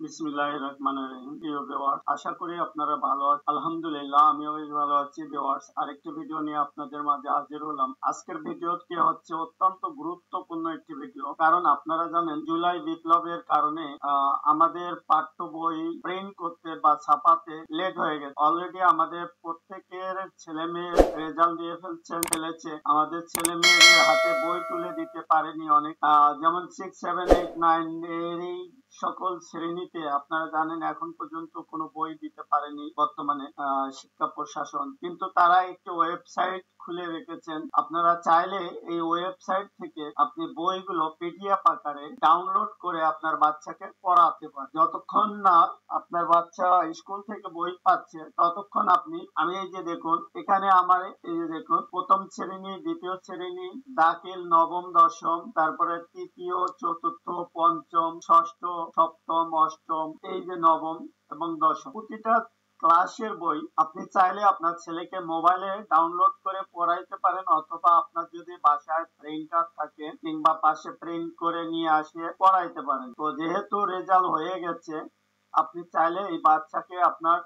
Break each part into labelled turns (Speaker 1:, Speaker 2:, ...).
Speaker 1: বিসমিল্লাহির রহমানির রহিম। প্রিয় ভিউয়ার্স, আশা করি আপনারা ভালো আছেন। আলহামদুলিল্লাহ, আমিও বেশ ভালো আছি। ভিউয়ার্স, আরেকটি ভিডিও নিয়ে আপনাদের মাঝে হাজির হলাম। আজকের ভিডিওটি হচ্ছে অত্যন্ত গুরুত্বপূর্ণ একটি ভিডিও, কারণ আপনারা জানেন জুলাই বিপ্লবের কারণে আমাদের পাঠ্য বই প্রিন্ট করতে বা ছাপাতে লেট হয়ে গেছে। অলরেডি আমাদের প্রত্যেকের ছেলে মেয়ে রেজাল্ট দিয়ে ফেলেছে। আমাদের ছেলে মেয়েদের হাতে বই তুলে দিতে পারেনি অনেক, যেমন 6, 7, 8, 9 এর সকল শ্রেণীতে আপনারা জানেন এখন পর্যন্ত কোনো বই দিতে পারেনি বর্তমানে শিক্ষা প্রশাসন, কিন্তু তারা একটি ওয়েবসাইট খুলে রেখেছেন। আপনারা চাইলে এই ওয়েবসাইট থেকে আপনি বইগুলো পিডিএফ আকারে ডাউনলোড করে আপনার বাচ্চাকে পড়াতে পারেন। যতক্ষণ না আপনার বাচ্চা স্কুল থেকে বই পাচ্ছে ততক্ষণ আমি এই যে দেখুন, এখানে আমার এই যে দেখুন, প্রথম শ্রেণী, দ্বিতীয় শ্রেণী, দাখিল, নবম, দশম, তারপরে তৃতীয়, চতুর্থ, পঞ্চম, ষষ্ঠ, সপ্তম, অষ্টম, এই যে নবম এবং দশম, প্রতিটা ক্লাসের বই আপনি চাইলে আপনার ছেলেকে মোবাইলে ডাউনলোড করে পড়াইতে পারেন, অথবা আপনার যদি বাসায় প্রিন্টার থাকে কিংবা পাশে প্রিন্ট করে নিয়ে আসে পড়াইতে পারেন। তো যেহেতু রেজাল্ট হয়ে গেছে, আপনি চাইলে এই বাচ্চাকে আপনার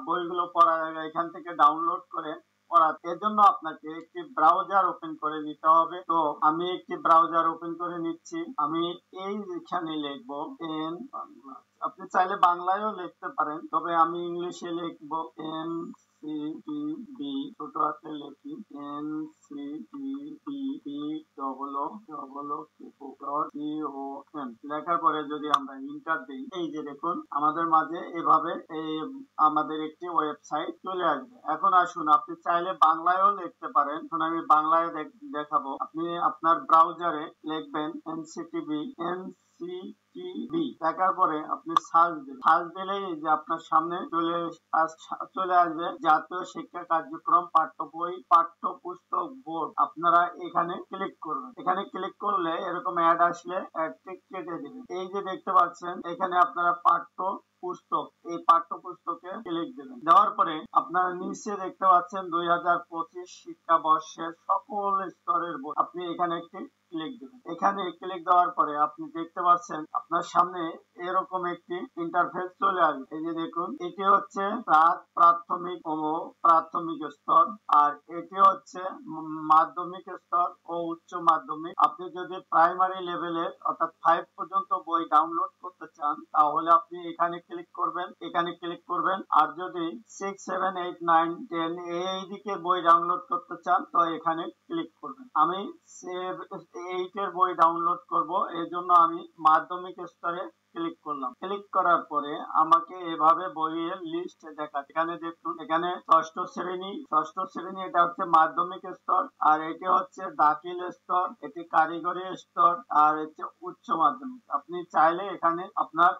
Speaker 1: বইগুলো পড়া এখান থেকে ডাউনলোড করে পড়াতে। এর জন্য আপনাকে একটি ব্রাউজার ওপেন করে নিতে হবে। তো আমি একটি ব্রাউজার ওপেন করে নিচ্ছি। আমি এইখানে লিখবো এন বাংলা। আপনি চাইলে বাংলায়ও লিখতে পারেন, তবে আমি ইংলিশে লিখবো এন সি টি বি, ছোট হাতে লিখি N C T B double O লেখার পরে যদি আমরা ইন্টার দিই, এই যে দেখুন আমাদের মাঝে এভাবে আমাদের একটি ওয়েবসাইট চলে আসবে। এখন আসুন, আপনি চাইলে বাংলায়ও লিখতে পারেন। এখন আমি বাংলায় দেখাবো। আপনি আপনার ব্রাউজারে লিখবেন এনসিটিবি, দেখার পরে আপনি সার্চ দিলেই যে আপনার সামনে চলে আসবে জাতীয় শিক্ষা কার্যক্রম পাঠ্যপুস্তক বোর্ড। আপনারা এখানে ক্লিক করবেন। এখানে ক্লিক করলে এরকম অ্যাড আসলে অ্যাডটি কেটে দিবেন। এই যে দেখতে পাচ্ছেন, এখানে আপনারা পুস্তক, এই পাঠ্য পুস্তকে ক্লিক দেবেন। দেওয়ার পরে আপনারা নিচে দেখতে পাচ্ছেন 2025 শিক্ষাবর্ষের সকল স্তরের বই। আপনি এখানে একটি ক্লিক দেবেন। এখানে ক্লিক দেওয়ার পরে আপনি দেখতে পাচ্ছেন আপনার সামনে এরকম একটি ইন্টারফেস চলে আসবে। এই যে দেখুন, এটি হচ্ছে প্রাথমিক ও প্রাথমিক স্তর, আর এটি হচ্ছে মাধ্যমিক স্তর ও উচ্চ মাধ্যমিক। আপনি যদি প্রাইমারি লেভেলের অর্থাৎ 5 পর্যন্ত বই ডাউনলোড করতে চান তাহলে আপনি এখানে ক্লিক করবেন। আর যদি 6, 7, 8, 9, 10 এই দিকে বই ডাউনলোড করতে চান তো এখানে ক্লিক করবেন। আমি 8 এর বই ডাউনলোড করব, এই জন্য আমি মাধ্যমিক স্তরে ক্লিক করলাম। ক্লিক করার পরে আমাকে এভাবে বইয়ের লিস্ট দেখাচ্ছে। এখানে দেখুন, এখানে ষষ্ঠ শ্রেণী, এটা হচ্ছে মাধ্যমিক স্তর, আর এটি হচ্ছে দাখিল স্তর, এটি কারিগরি স্তর, আর হচ্ছে উচ্চ মাধ্যমিক। আপনি চাইলে এখানে আপনার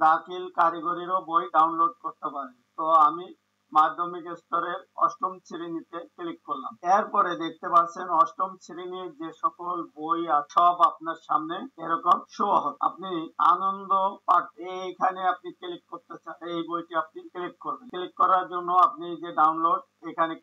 Speaker 1: দাখিল কারিগরিরও বই ডাউনলোড করতে পারেন। তো আমি মাধ্যমিক স্তরের অষ্টম শ্রেণীতে ক্লিক করলাম। এরপরে দেখতে পাচ্ছেন অষ্টম শ্রেণীর যে সকল বই সব আপনার সামনে এরকম শো হবে। আপনি আনন্দ পাঠ এইখানে আপনি ক্লিক করতে চান, এই বইটি আপনি ক্লিক করবেন। ক্লিক করার জন্য আপনি যে ডাউনলোড এখানে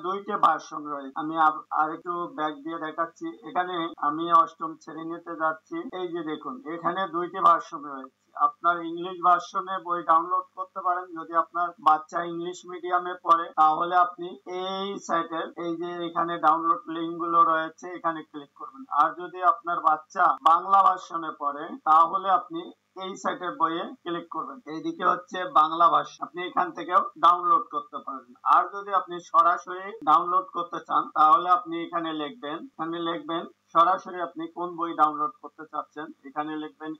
Speaker 1: দুইটা ভার্সন রয়েছে। আমি আরেকটু ব্যাক দিয়ে দেখাচ্ছি। এখানে আমি অষ্টম শ্রেণীতে যাচ্ছি। এই যে দেখুন, এখানে দুইটি ভার্সন রয়েছে। আপনার ইংলিশ ভার্সনে বই ডাউনলোড করতে পারেন। যদি আপনার বাচ্চা ইংলিশ মিডিয়ামে পড়ে তাহলে আপনি এই সাইটের এই যে এখানে ডাউনলোড লিঙ্ক গুলো রয়েছে, এখানে ক্লিক করবেন। আর যদি আপনার বাচ্চা বাংলা ভার্সনে পড়ে তাহলে আপনি এই সাইটের বইয়ে ক্লিক করবেন। এইদিকে হচ্ছে বাংলা ভাষা, আপনি এখান থেকেও ডাউনলোড করতে পারবেন। আর যদি আপনি সরাসরি ডাউনলোড করতে চান তাহলে আপনি এখানে লিখবেন সরাসরি আপনি কোন বই ডাউনলোড করতে চাচ্ছেন। এখানে লিখবেন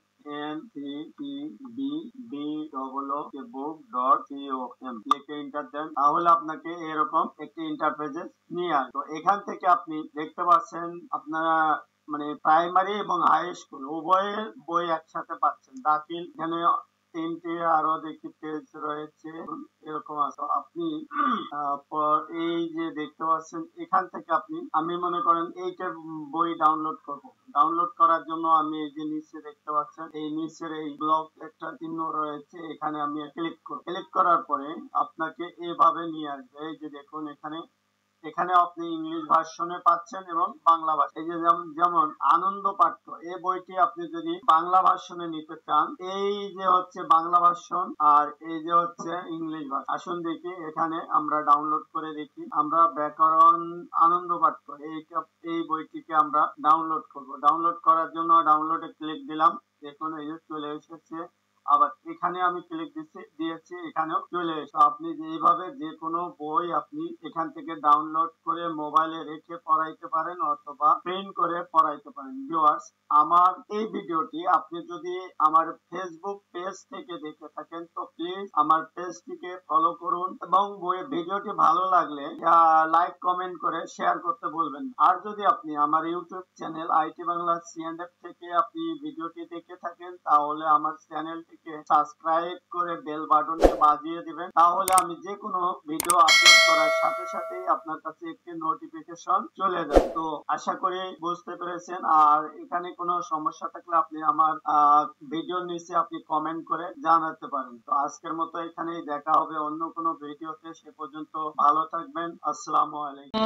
Speaker 1: NCTBBOOK.com, লিখে এন্টার দেন, তাহলে আপনাকে এরকম একটি ইন্টারফেসে নিয়ে আসবে। তো এখান থেকে আপনি দেখতে পাচ্ছেন আপনারা মানে প্রাইমারি এবং হাই স্কুল উভয়ের বই একসাথে পাচ্ছেন। দাখিল এখানে 3টে আরো দেখি পেজ রয়েছে, এরকম আছে। আপনি এই যে দেখতে পাচ্ছেন, এখান থেকে আমি মনে করেন এইটা বই ডাউনলোড করার জন্য আমি এই যে নিচে দেখতে পাচ্ছেন, এই নিচের এই ব্লক একটা চিহ্ন রয়েছে, এখানে আমি ক্লিক করার পরে আপনাকে এভাবে নিয়ে আসবে। এই যে দেখুন, এখানে এখানে আপনি ইংলিশ ভার্সনে পাচ্ছেন এবং বাংলা ভাষা। এই যে যেমন আনন্দ পাঠ্য, এই বইটি আপনি যদি বাংলা ভার্সনে নিতে চান, এই যে হচ্ছে বাংলা ভার্সন আর এই যে হচ্ছে ইংলিশ ভার্সন। আসুন দেখি, এখানে আমরা ডাউনলোড করে দেখি। আমরা ব্যাকরণ আনন্দ পাঠ্য এই বইটিকে আমরা ডাউনলোড করব। ডাউনলোড করার জন্য ডাউনলোডে ক্লিক দিলাম, দেখুন এই যে চলে এসেছে। আবার এখানে আমি ক্লিক দিয়েছি, এখানেও চলে এসে আপনি এইভাবে যে কোনো বই আপনি এখান থেকে ডাউনলোড করে মোবাইলে রেখে পড়াইতে পারেন অথবা প্রিন্ট করে পড়াইতে পারেন। ভিউয়ার্স, আমার এই ভিডিওটি আপনি যদি আমার ফেসবুক পেজ থেকে দেখে থাকেন তো প্লিজ আমার পেজটিকে ফলো করুন এবং ভিডিওটি ভালো লাগলে লাইক কমেন্ট করে শেয়ার করতে ভুলবেন না। আর যদি আপনি আমার YouTube channel IT Bangla C&F থেকে আপনি ভিডিওটি দেখে থাকেন তাহলে আমার চ্যানেলটিকে সাবস্ক্রাইব করে বেল বাটনটি বাজিয়ে দিবেন, তাহলে আমি যে কোনো ভিডিও আপলোড করার সাথে সাথেই আপনার কাছে একটি নোটিফিকেশন চলে যাবে। তো আশা করি বুঝতে পেরেছেন। আর এখানে কোনো সমস্যা থাকলে আপনি আমার ভিডিওর নিচে আপনি কমেন্ট করে জানাতে পারেন। তো আজকের মতো এখানেই, দেখা হবে অন্য কোনো ভিডিওতে। সে পর্যন্ত ভালো থাকবেন। আসসালামু আলাইকুম।